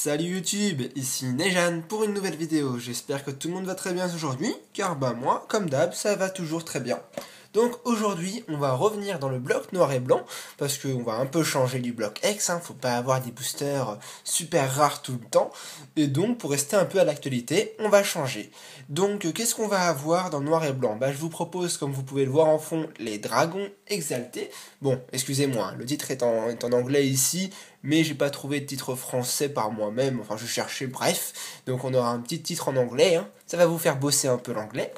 Salut YouTube, ici Nejan pour une nouvelle vidéo. J'espère que tout le monde va très bien aujourd'hui, car moi, comme d'hab, ça va toujours très bien. Donc aujourd'hui, on va revenir dans le bloc noir et blanc, parce qu'on va un peu changer du bloc X, faut pas avoir des boosters super rares tout le temps. Et donc, pour rester un peu à l'actualité, on va changer. Donc, qu'est-ce qu'on va avoir dans le noir et blanc? Je vous propose, comme vous pouvez le voir en fond, les dragons exaltés. Bon, excusez-moi, le titre est en anglais ici, mais j'ai pas trouvé de titre français par moi-même, enfin je cherchais, bref. Donc on aura un petit titre en anglais, ça va vous faire bosser un peu l'anglais.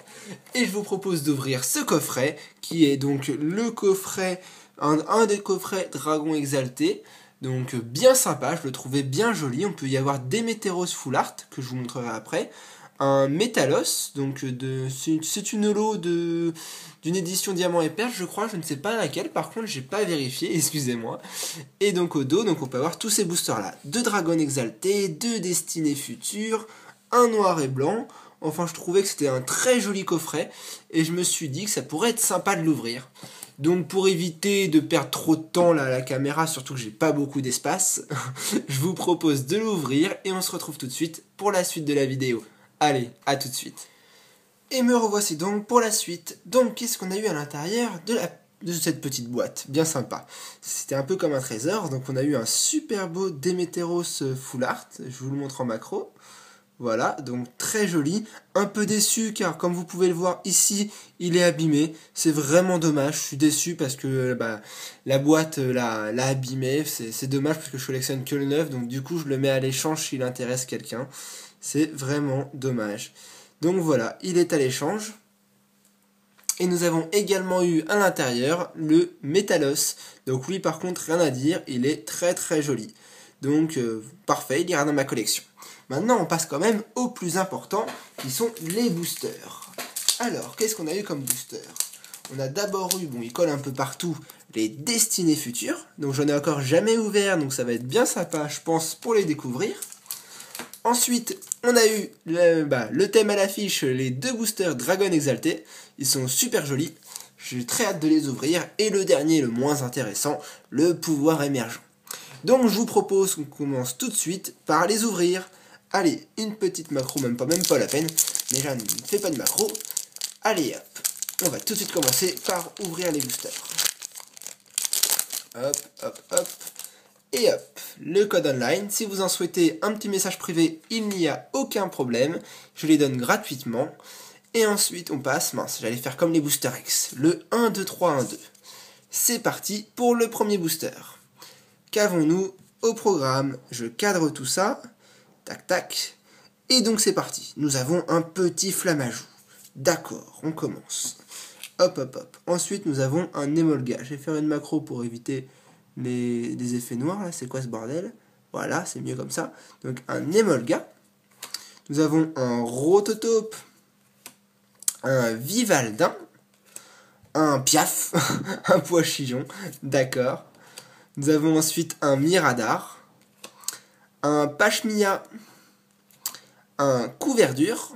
Et je vous propose d'ouvrir ce coffret, qui est donc le coffret, un des coffrets Dragon Exalté. Donc bien sympa, je le trouvais bien joli. On peut y avoir des Météros Full Art, que je vous montrerai après. Un Métalos, donc c'est une holo d'une édition Diamant et Perle, je crois, je ne sais pas laquelle, par contre j'ai pas vérifié, excusez-moi. Et donc au dos, donc on peut avoir tous ces boosters là, 2 Dragons Exaltés, 2 Destinées Futures, un noir et blanc. Enfin, je trouvais que c'était un très joli coffret, et je me suis dit que ça pourrait être sympa de l'ouvrir. Donc pour éviter de perdre trop de temps là, à la caméra, surtout que j'ai pas beaucoup d'espace, je vous propose de l'ouvrir, et on se retrouve tout de suite pour la suite de la vidéo. Allez, à tout de suite. Et me revoici donc pour la suite. Donc qu'est-ce qu'on a eu à l'intérieur de cette petite boîte? Bien sympa. C'était un peu comme un trésor, donc on a eu un super beau Démétéros Full Art, je vous le montre en macro. Voilà, donc très joli. Un peu déçu car comme vous pouvez le voir ici, il est abîmé. C'est vraiment dommage, je suis déçu parce que la boîte l'a abîmé. C'est dommage parce que je collectionne que le neuf, donc du coup je le mets à l'échange s'il intéresse quelqu'un. C'est vraiment dommage. Donc voilà, il est à l'échange. Et nous avons également eu à l'intérieur le Métalos. Donc lui par contre rien à dire, il est très très joli. Donc parfait, il ira dans ma collection. Maintenant on passe quand même au plus important, qui sont les boosters. Alors, qu'est-ce qu'on a eu comme booster? On a d'abord eu, bon il colle un peu partout, les Destinées Futures. Donc j'en ai encore jamais ouvert, donc ça va être bien sympa je pense pour les découvrir. Ensuite, on a eu le thème à l'affiche, les 2 boosters Dragon Exalté. Ils sont super jolis. J'ai très hâte de les ouvrir. Et le dernier, le moins intéressant, le pouvoir émergent. Donc je vous propose qu'on commence tout de suite par les ouvrir. Allez, une petite macro, même pas la peine. Déjà, ne fais pas de macro. Allez hop, on va tout de suite commencer par ouvrir les boosters. Hop, hop, hop. Et hop, le code online, si vous en souhaitez un petit message privé, il n'y a aucun problème, je les donne gratuitement. Et ensuite on passe, j'allais faire comme les Booster X, le 1, 2, 3, 1, 2. C'est parti pour le premier booster. Qu'avons-nous au programme? Je cadre tout ça, tac tac, et donc c'est parti. Nous avons un petit Flammajou. D'accord, on commence. Hop hop hop. Ensuite nous avons un Emolga. Je vais faire une macro pour éviter les effets noirs, là, c'est quoi ce bordel? Voilà, c'est mieux comme ça. Donc un Emolga. Nous avons un Rototope, un Vivaldin, un Piaf, un Pois-Chichon, d'accord. Nous avons ensuite un Miradar, un Pashmia, un Couverture.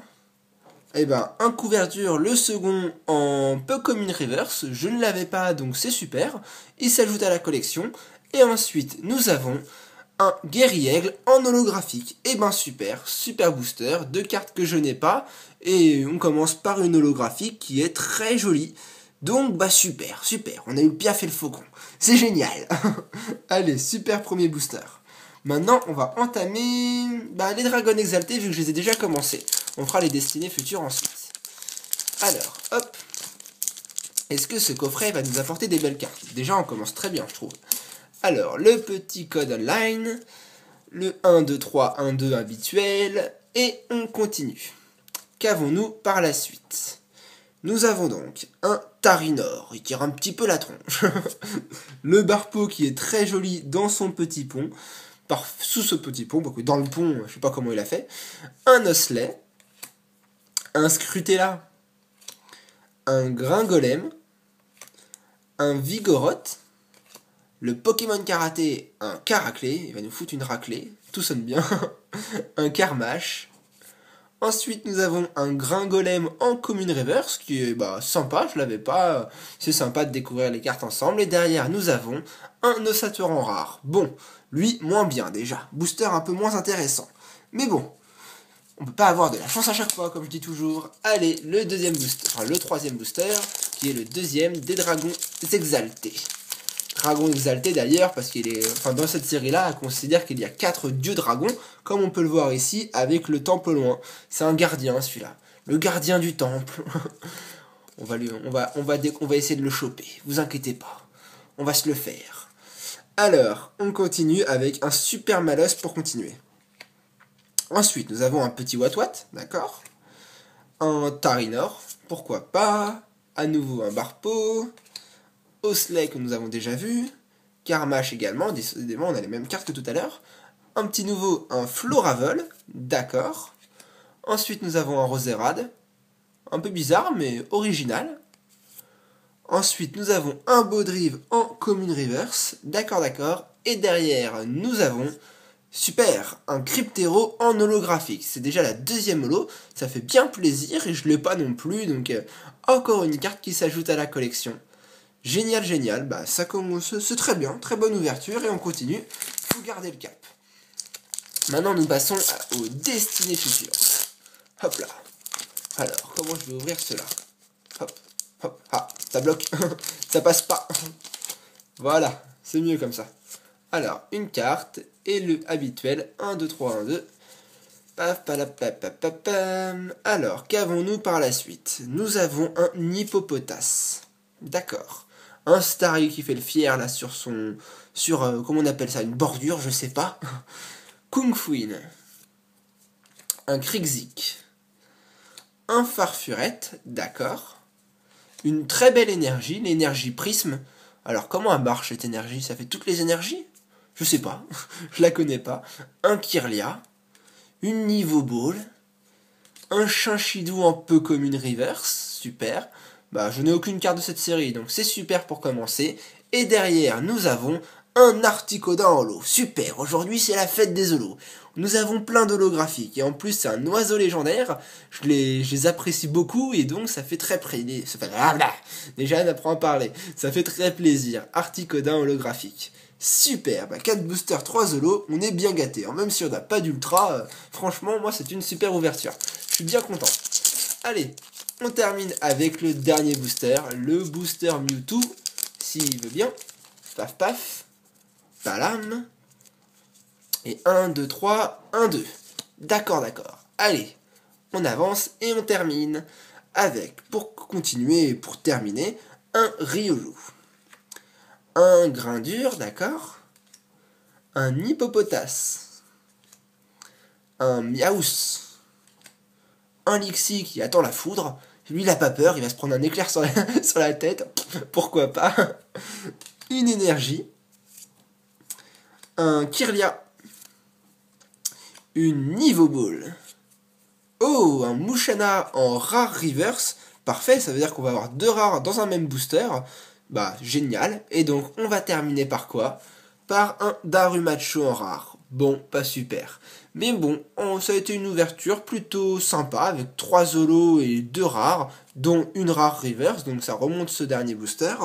Un Couverture, le second en Pokémon Reverse, je ne l'avais pas donc c'est super, il s'ajoute à la collection. Et ensuite nous avons un Guerriègle en holographique, super booster, 2 cartes que je n'ai pas, et on commence par une holographique qui est très jolie. Donc super, on a eu le Piaf et le Faucon, c'est génial. Allez, super premier booster. Maintenant, on va entamer les Dragons Exaltés, vu que je les ai déjà commencés. On fera les Destinées Futures ensuite. Alors, hop. Est-ce que ce coffret va nous apporter des belles cartes? Déjà, on commence très bien, je trouve. Alors, le petit code online. Le 1, 2, 3, 1, 2 habituel. Et on continue. Qu'avons-nous par la suite? Nous avons donc un Tarinor. Il tire un petit peu la tronche. Le Barpo qui est très joli dans son petit pont. Sous ce petit pont, dans le pont, je sais pas comment il a fait, un Osselet, un Scrutella, un Gringolem, un Vigoroth, le Pokémon Karaté, un Caraclé, il va nous foutre une raclée, tout sonne bien, un Carmache, Ensuite, nous avons un Gringolem en commune reverse, qui est sympa, je l'avais pas. C'est sympa de découvrir les cartes ensemble. Et derrière, nous avons un ossateur en rare. Bon, lui, moins bien déjà. Booster un peu moins intéressant. Mais bon, on peut pas avoir de la chance à chaque fois, comme je dis toujours. Allez, le deuxième booster, enfin le troisième booster, qui est le deuxième des dragons exaltés. Dragon exalté d'ailleurs, parce qu'il est, enfin dans cette série-là, on considère qu'il y a 4 dieux dragons, comme on peut le voir ici, avec le temple au loin. C'est un gardien celui-là, le gardien du temple. on va essayer de le choper, vous inquiétez pas, on va se le faire. Alors, on continue avec un super Malos pour continuer. Ensuite, nous avons un petit Watwat, d'accord. Un Tarinor, pourquoi pas. À nouveau un Barpo. Osley que nous avons déjà vu. Karmash également, décidément on a les mêmes cartes que tout à l'heure. Un petit nouveau, un Floravel, d'accord. Ensuite nous avons un Roserad. Un peu bizarre mais original. Ensuite nous avons un Baudrive en commune reverse, d'accord. Et derrière nous avons... Super, un Cryptero en holographique. C'est déjà la deuxième holo, ça fait bien plaisir et je l'ai pas non plus, donc encore une carte qui s'ajoute à la collection. Génial, génial, ça commence, c'est très bien, très bonne ouverture et on continue, faut garder le cap. Maintenant nous passons aux destinées futures. Hop là. Alors, comment je vais ouvrir cela? Hop, hop, ah, ça bloque, ça passe pas. Voilà, c'est mieux comme ça. Alors, une carte, et le habituel, 1, 2, 3, 1, 2. Paf, palapapapapam. Alors, qu'avons-nous par la suite? Nous avons un Hippopotas. D'accord. Un Staryu qui fait le fier, là, sur son... comment on appelle ça? Une bordure, je sais pas. Kungfuin. Un Krixik. Un Farfurette, d'accord. Une très belle énergie, l'énergie Prisme. Alors, comment elle marche, cette énergie? Ça fait toutes les énergies? Je sais pas, je la connais pas. Un Kirlia, une Niveau Ball, un Chinchidou en peu commune reverse, super. Je n'ai aucune carte de cette série, donc c'est super pour commencer. Et derrière, nous avons un Articodin en holo. Super, aujourd'hui c'est la fête des holos. Nous avons plein d'holographiques, et en plus c'est un oiseau légendaire. Je les apprécie beaucoup, et donc ça fait très plaisir. Déjà, on apprend à parler. Ça fait très plaisir. Articodin holographique. Super, 4 boosters, 3 holos, on est bien gâté. Même si on n'a pas d'ultra, franchement, moi c'est une super ouverture. Je suis bien content. Allez, on termine avec le dernier booster, le booster Mewtwo, s'il veut bien. Paf paf, palam. Et 1, 2, 3, 1, 2. D'accord. Allez, on avance et on termine avec, pour continuer et pour terminer, un Riolu. Un Grindur, d'accord. Un Hippopotas. Un Miaus. Un Lixi qui attend la foudre. Lui, il a pas peur, il va se prendre un éclair sur la tête. Pourquoi pas. Une énergie. Un Kirlia. Une Niveau Ball. Oh, un Musharna en rare reverse. Parfait, ça veut dire qu'on va avoir 2 rares dans un même booster. Génial. Et donc, on va terminer par quoi? Par un Darumacho en rare. Bon, pas super. Mais bon, ça a été une ouverture plutôt sympa, avec 3 holos et 2 rares, dont une rare reverse, donc ça remonte ce dernier booster.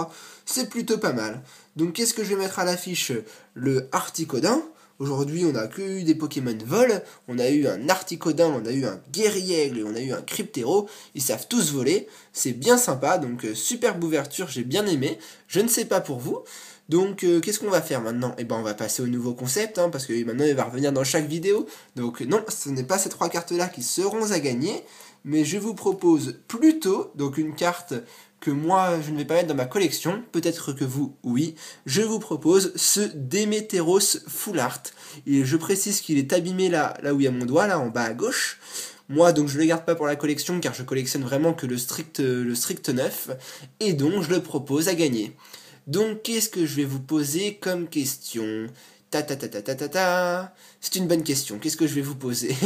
C'est plutôt pas mal. Donc, qu'est-ce que je vais mettre à l'affiche? Le Articodin. Aujourd'hui, on a que eu des Pokémon vol. On a eu un Articodin, on a eu un Guerriègle et on a eu un Cryptero. Ils savent tous voler. C'est bien sympa. Donc, superbe ouverture, j'ai bien aimé. Je ne sais pas pour vous. Donc, qu'est-ce qu'on va faire maintenant? On va passer au nouveau concept, parce que maintenant, il va revenir dans chaque vidéo. Donc, non, ce n'est pas ces 3 cartes-là qui seront à gagner. Mais je vous propose plutôt, donc une carte que moi je ne vais pas mettre dans ma collection, peut-être que vous, oui, je vous propose ce Démétéros Full Art. Et je précise qu'il est abîmé là où il y a mon doigt, là en bas à gauche. Moi donc je ne le garde pas pour la collection car je collectionne vraiment que le strict neuf. Et donc je le propose à gagner. Donc qu'est-ce que je vais vous poser comme question? C'est une bonne question. Qu'est-ce que je vais vous poser?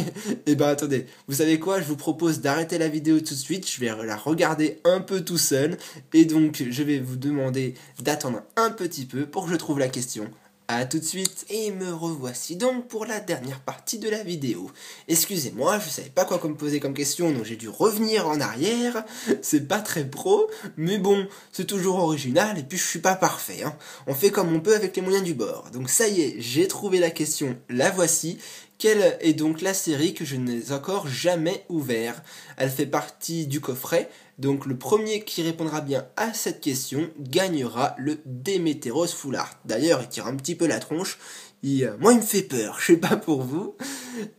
Attendez. Vous savez quoi? Je vous propose d'arrêter la vidéo tout de suite. Je vais la regarder un peu tout seul. Et donc, je vais vous demander d'attendre un petit peu pour que je trouve la question. A tout de suite, et me revoici donc pour la dernière partie de la vidéo. Excusez-moi, je savais pas quoi me poser comme question, donc j'ai dû revenir en arrière. C'est pas très pro, mais bon, c'est toujours original, et puis je suis pas parfait, hein. On fait comme on peut avec les moyens du bord. Donc ça y est, j'ai trouvé la question, la voici. Quelle est donc la série que je n'ai encore jamais ouvert? Elle fait partie du coffret, donc le premier qui répondra bien à cette question gagnera le Démétéros Full Art. D'ailleurs, il tire un petit peu la tronche. Moi, il me fait peur, je sais pas pour vous.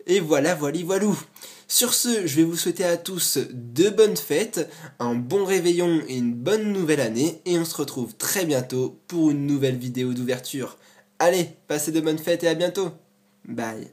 Et voilà, voilou. Sur ce, je vais vous souhaiter à tous de bonnes fêtes, un bon réveillon et une bonne nouvelle année. Et on se retrouve très bientôt pour une nouvelle vidéo d'ouverture. Allez, passez de bonnes fêtes et à bientôt. Bye.